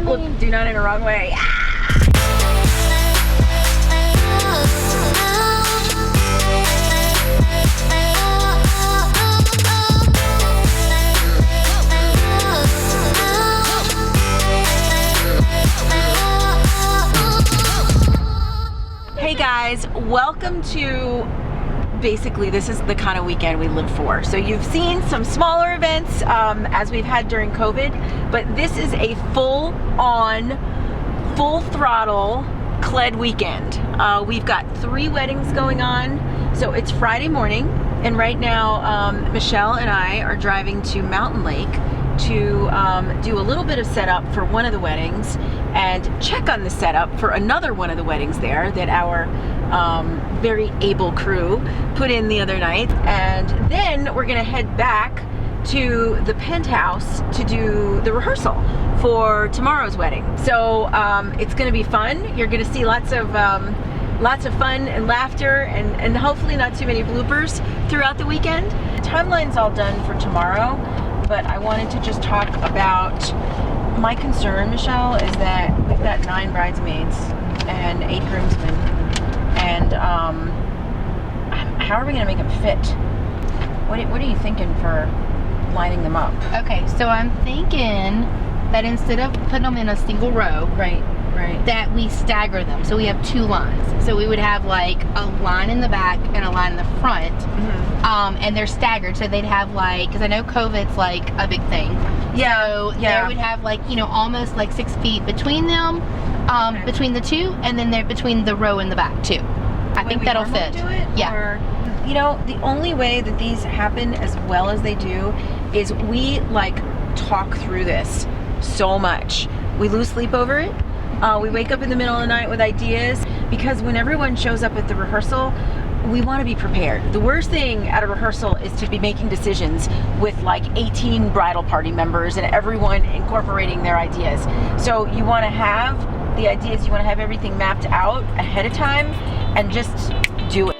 Look, do not in a wrong way. Hey guys, welcome to, basically this is the kind of weekend we live for. So you've seen some smaller events as we've had during COVID, but this is a full-on, full-throttle CLED weekend. We've got 3 weddings going on, so it's Friday morning, and right now Michelle and I are driving to Mountain Lake to do a little bit of setup for one of the weddings and check on the setup for another one of the weddings there that our very able crew put in the other night. And then we're gonna head back to the penthouse to do the rehearsal for tomorrow's wedding. So it's gonna be fun. You're gonna see lots of fun and laughter and hopefully not too many bloopers throughout the weekend. The timeline's all done for tomorrow, but I wanted to just talk about my concern, Michelle, is that we've got 9 bridesmaids and 8 groomsmen, and how are we gonna make them fit? What are you thinking for lining them up? Okay, so I'm thinking that instead of putting them in a single row, Right. that we stagger them. So we have 2 lines. So we would have like a line in the back and a line in the front. And they're staggered, so they'd have like, because I know COVID's like a big thing. Yeah. So they would have like, you know, almost like 6 feet between them, between the 2, and then they're between the row in the back too. I think that'll fit. Do it, yeah. Or, you know, the only way that these happen as well as they do is we like talk through this so much. We lose sleep over it. We wake up in the middle of the night with ideas, because when everyone shows up at the rehearsal, we want to be prepared. The worst thing at a rehearsal is to be making decisions with like 18 bridal party members and everyone incorporating their ideas. So you want to have the ideas, you want to have everything mapped out ahead of time and just do it.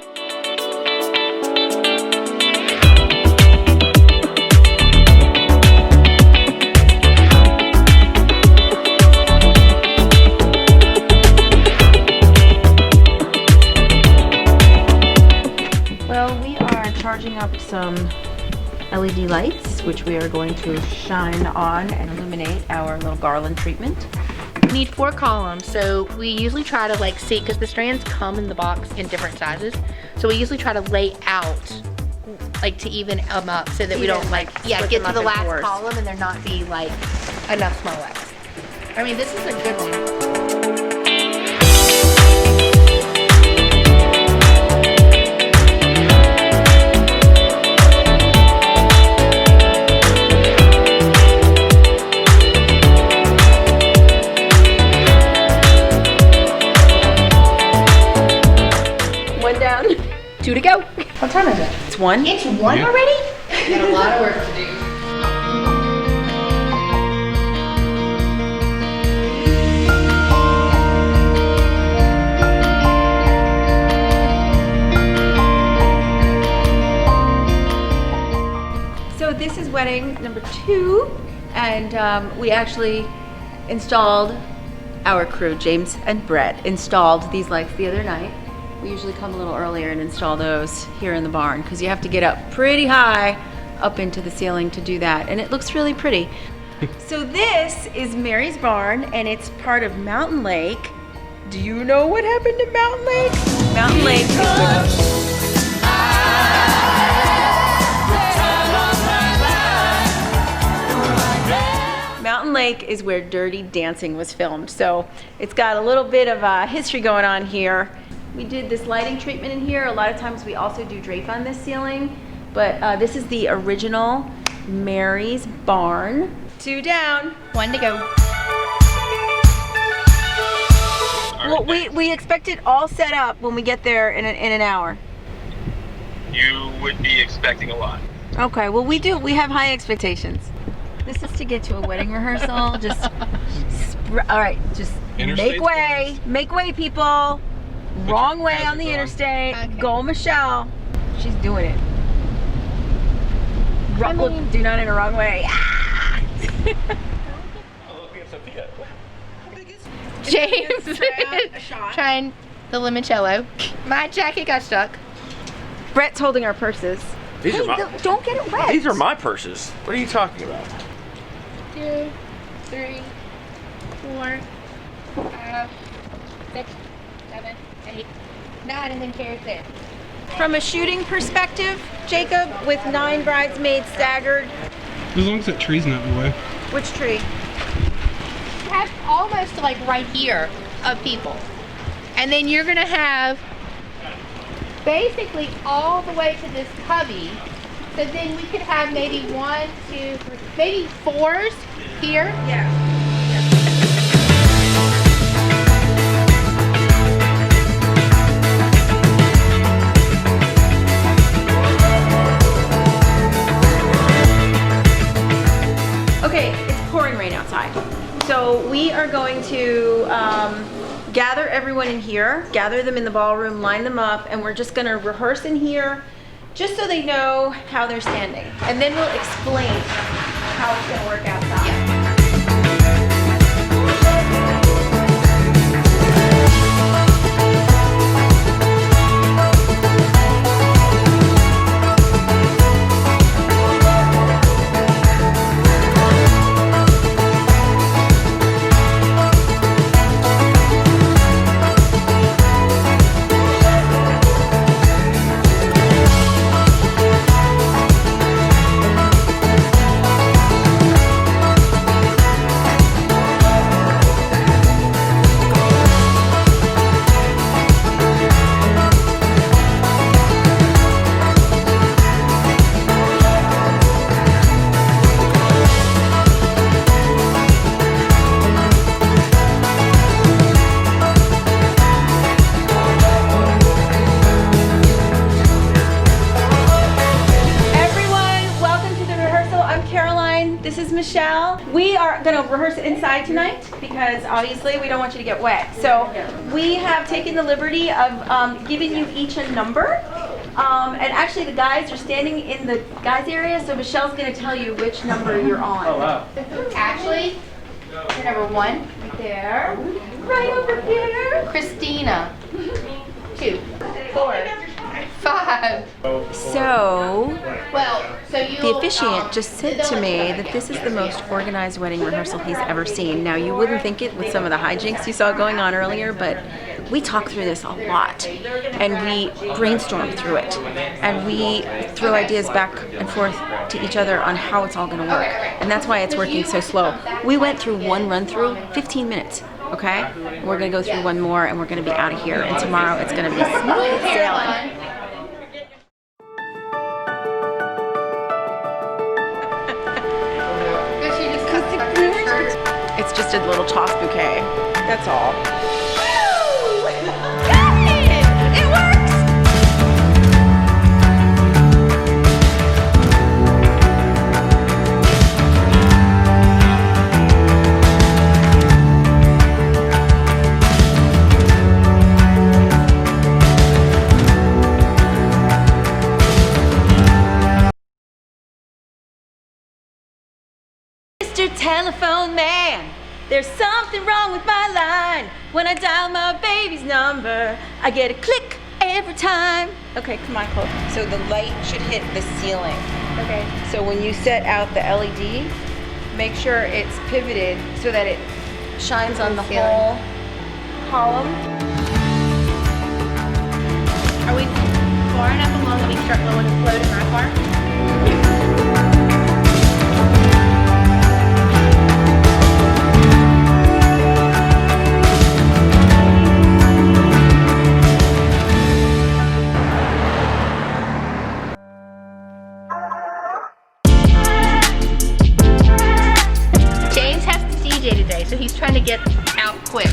Charging up some LED lights, which we are going to shine on and illuminate our little garland treatment. We need 4 columns, so we usually try to like see, because the strands come in the box in different sizes, so we usually try to lay out like to even them up so that we don't like get to the last column and there not be like enough small lights. I mean, this is a good one. Down. 2 to go. What time is it? It's 1. It's 1 already? Got a lot of work to do. So this is wedding number 2, and we actually installed, our crew, James and Brett, installed these lights the other night. We usually come a little earlier and install those here in the barn, because you have to get up pretty high up into the ceiling to do that, and it looks really pretty. So this is Mary's barn, and it's part of Mountain Lake. Do you know what happened to Mountain Lake? Mountain Lake is Mountain Lake is where Dirty Dancing was filmed, so it's got a little bit of history going on here. We did this lighting treatment in here. A lot of times we also do drape on this ceiling, but this is the original Mary's barn. 2 down. 1 to go. Well, we expect it all set up when we get there in an hour. You would be expecting a lot. Okay, well we do. We have high expectations. This is to get to a wedding rehearsal. Just, all right, just make way. Make way, people. Wrong way on the interstate. Okay. Go, Michelle. She's doing it. Look, do not in a wrong way. Ah! Oh, look at Sophia. James is trying the limoncello. My jacket got stuck. Brett's holding our purses. These are my, don't get it wet. These are my purses. What are you talking about? 2, 3, 4, 5, 6, 7, 8, 9, and then Carrie's there. From a shooting perspective, Jacob, with 9 bridesmaids staggered. As long as that tree's not in the way. Which tree? You have almost like right here of people. And then you're gonna have basically all the way to this cubby. So then we could have maybe 1, 2, 3, maybe 4s here. Yeah. Okay, it's pouring rain outside. So we are going to gather everyone in here, gather them in the ballroom, line them up, and we're just gonna rehearse in here just so they know how they're standing. And then we'll explain how it's gonna work outside. Yeah. This is Michelle. We are gonna rehearse inside tonight because obviously we don't want you to get wet. So we have taken the liberty of giving you each a number. And actually the guys are standing in the guys area, so Michelle's gonna tell you which number you're on. Oh, wow. Ashley, you're number 1, right there. Right over here. Christina, 2, 4, 5. So you. the officiant just said to me that this is the most organized wedding rehearsal he's ever seen. Now you wouldn't think it with some of the hijinks you saw going on earlier, but we talk through this a lot and we brainstorm through it and we throw ideas back and forth to each other on how it's all going to work, and that's why it's working so slow. We went through one run through 15 minutes. Okay, we're gonna go through one more and we're gonna be out of here, and tomorrow it's gonna be smooth sailing. It's just a little toss bouquet. That's all. Got it! It works! Mr. Telephone Man, there's something wrong with my line. When I dial my baby's number, I get a click every time. Okay, come on, Chloe. So the light should hit the ceiling. Okay. So when you set out the LED, make sure it's pivoted so that it shines on the whole column. Are we far enough along that we can start loading my car? James has to DJ today, so he's trying to get out quick.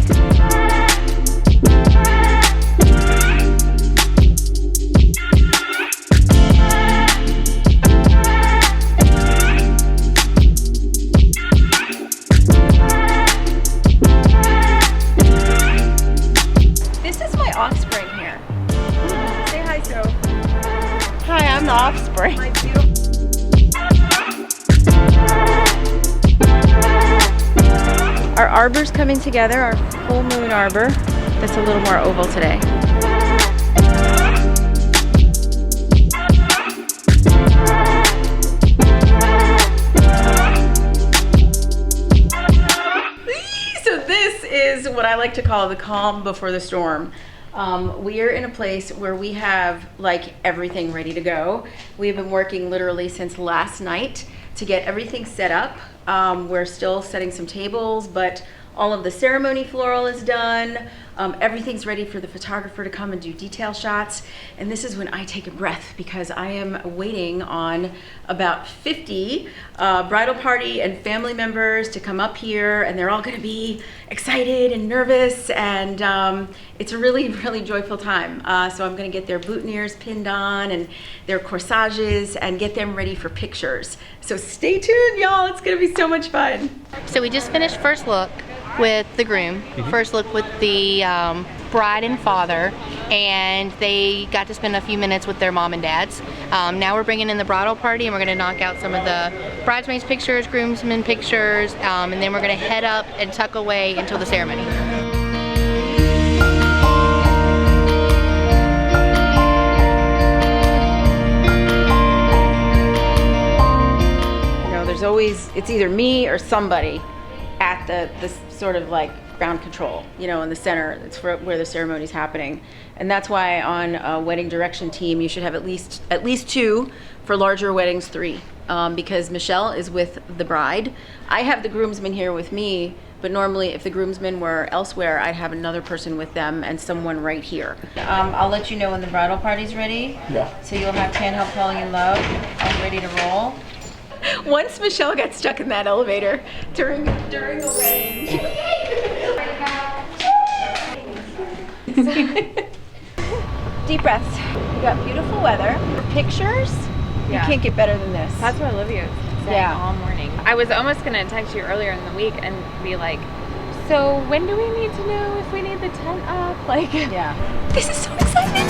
This is my offspring here. Say hi, So. Hi, I'm the offspring. My beautiful. Our arbor's coming together, our full moon arbor. That's a little more oval today. So this is what I like to call the calm before the storm. We are in a place where we have like everything ready to go. We've been working literally since last night to get everything set up. We're still setting some tables, but all of the ceremony floral is done. Everything's ready for the photographer to come and do detail shots. And this is when I take a breath because I am waiting on about 50 bridal party and family members to come up here, and they're all gonna be excited and nervous, and it's a really, really joyful time. So I'm gonna get their boutonnieres pinned on and their corsages and get them ready for pictures. So stay tuned, y'all. It's gonna be so much fun. So we just finished first look with the groom, first look with the bride and father, and they got to spend a few minutes with their mom and dads. Now we're bringing in the bridal party, and we're going to knock out some of the bridesmaids pictures, groomsmen pictures, and then we're going to head up and tuck away until the ceremony. You know, there's always, it's either me or somebody at the sort of like ground control, you know, in the center. It's where the ceremony's happening. And that's why on a wedding direction team, you should have at least 2, for larger weddings 3, because Michelle is with the bride. I have the groomsmen here with me, but normally if the groomsmen were elsewhere, I'd have another person with them and someone right here. I'll let you know when the bridal party's ready. Yeah. So you'll have Can't Help Falling in Love all ready to roll. Once Michelle got stuck in that elevator during a wedding. Deep breaths. We got beautiful weather. Pictures. You can't get better than this. That's what Olivia said all morning. I was almost gonna text you earlier in the week and be like, so when do we need to know if we need the tent up? Like, yeah. This is so exciting.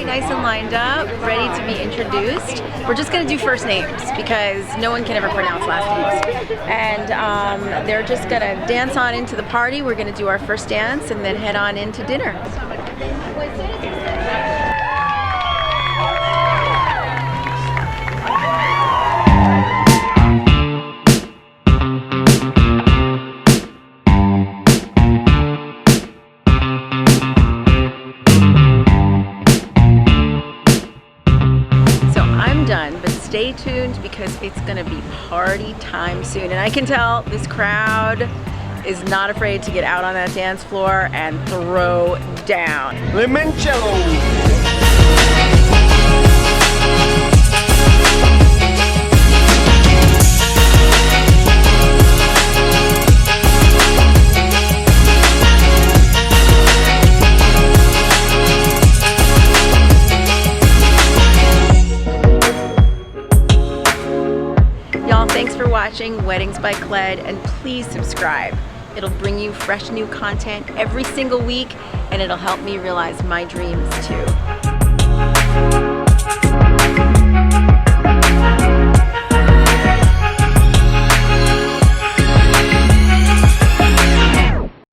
Nice and lined up, ready to be introduced. We're just gonna do first names because no one can ever pronounce last names. And they're just gonna dance on into the party. We're gonna do our first dance and then head on into dinner. But stay tuned because it's gonna be party time soon, and I can tell this crowd is not afraid to get out on that dance floor and throw down. Limoncello. Thanks for watching Weddings by CLED, and please subscribe. It'll bring you fresh new content every single week, and it'll help me realize my dreams too.